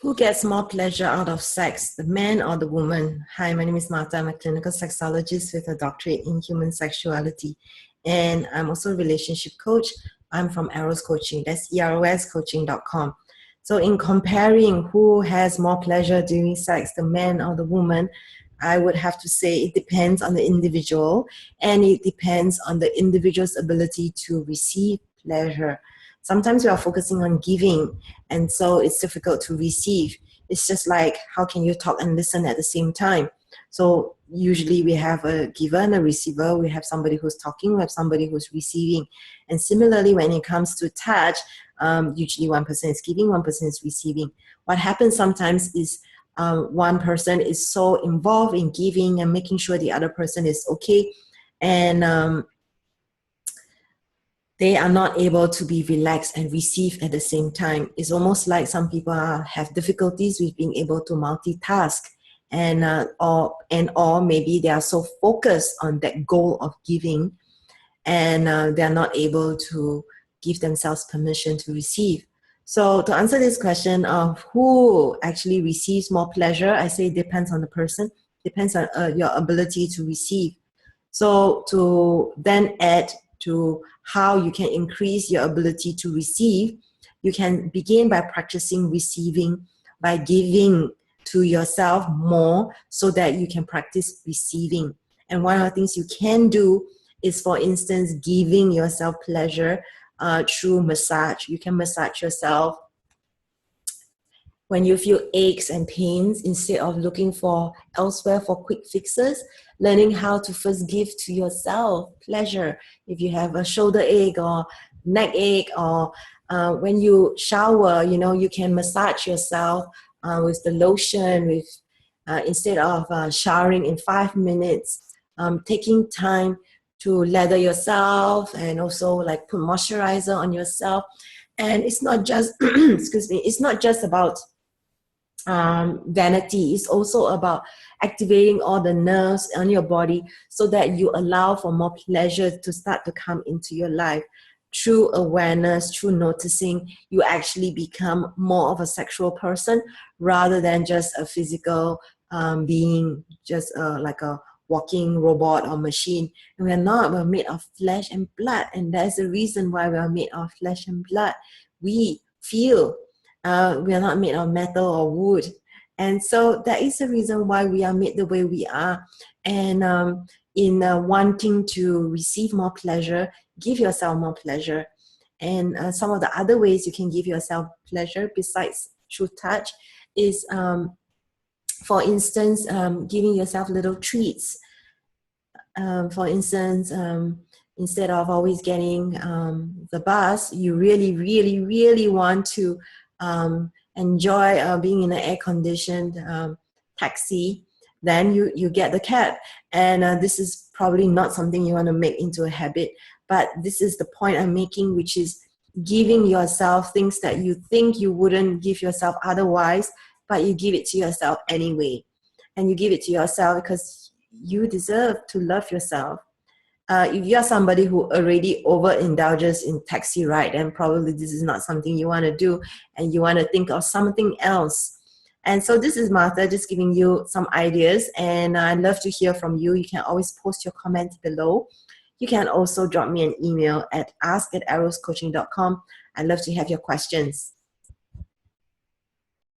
Who gets more pleasure out of sex, the man or the woman? Hi, my name is Martha. I'm a clinical sexologist with a doctorate in human sexuality. And I'm also a relationship coach. I'm from Eros Coaching. That's eroscoaching.com. So in comparing who has more pleasure during sex, the man or the woman, I would have to say it depends on the individual, and it depends on the individual's ability to receive pleasure. Sometimes we are focusing on giving, and so it's difficult to receive. It's just like, how can you talk and listen at the same time? So usually we have a giver and a receiver. We have somebody who's talking, we have somebody who's receiving. And similarly, when it comes to touch, usually one person is giving, one person is receiving. What happens sometimes is one person is so involved in giving and making sure the other person is okay, and they are not able to be relaxed and receive at the same time. It's almost like some people have difficulties with being able to multitask, or maybe they are so focused on that goal of giving, and they're not able to give themselves permission to receive. So to answer this question of who actually receives more pleasure, I say it depends on the person, depends on your ability to receive. So to then add to how you can increase your ability to receive, you can begin by practicing receiving, by giving to yourself more so that you can practice receiving. And one of the things you can do is, for instance, giving yourself pleasure through massage. You can massage yourself when you feel aches and pains, instead of looking for elsewhere for quick fixes. Learning how to first give to yourself pleasure. If you have a shoulder ache or neck ache, or when you shower, you can massage yourself with the lotion, with instead of showering in 5 minutes, taking time to lather yourself and also like put moisturizer on yourself. And it's not just excuse me, it's not just about vanity. It's also about activating all the nerves on your body so that you allow for more pleasure to start to come into your life. Through awareness, through noticing, you actually become more of a sexual person rather than just a physical being, just like a walking robot or machine. And we're not. We're made of flesh and blood, and that's the reason why we are made of flesh and blood. We feel. We are not made of metal or wood. And so that is the reason why we are made the way we are. And in wanting to receive more pleasure, give yourself more pleasure. And some of the other ways you can give yourself pleasure besides through touch is, for instance, giving yourself little treats. For instance, instead of always getting the bus, you really, really, really want to enjoy being in an air-conditioned taxi, then you get the cab. And this is probably not something you want to make into a habit, but this is the point I'm making, which is giving yourself things that you think you wouldn't give yourself otherwise, but you give it to yourself anyway. And you give it to yourself because you deserve to love yourself. If you're somebody who already overindulges in taxi ride, then probably this is not something you want to do, and you want to think of something else. And so this is Martha, just giving you some ideas, and I'd love to hear from you. You can always post your comments below. You can also drop me an email at ask@eroscoaching.com. I'd love to have your questions.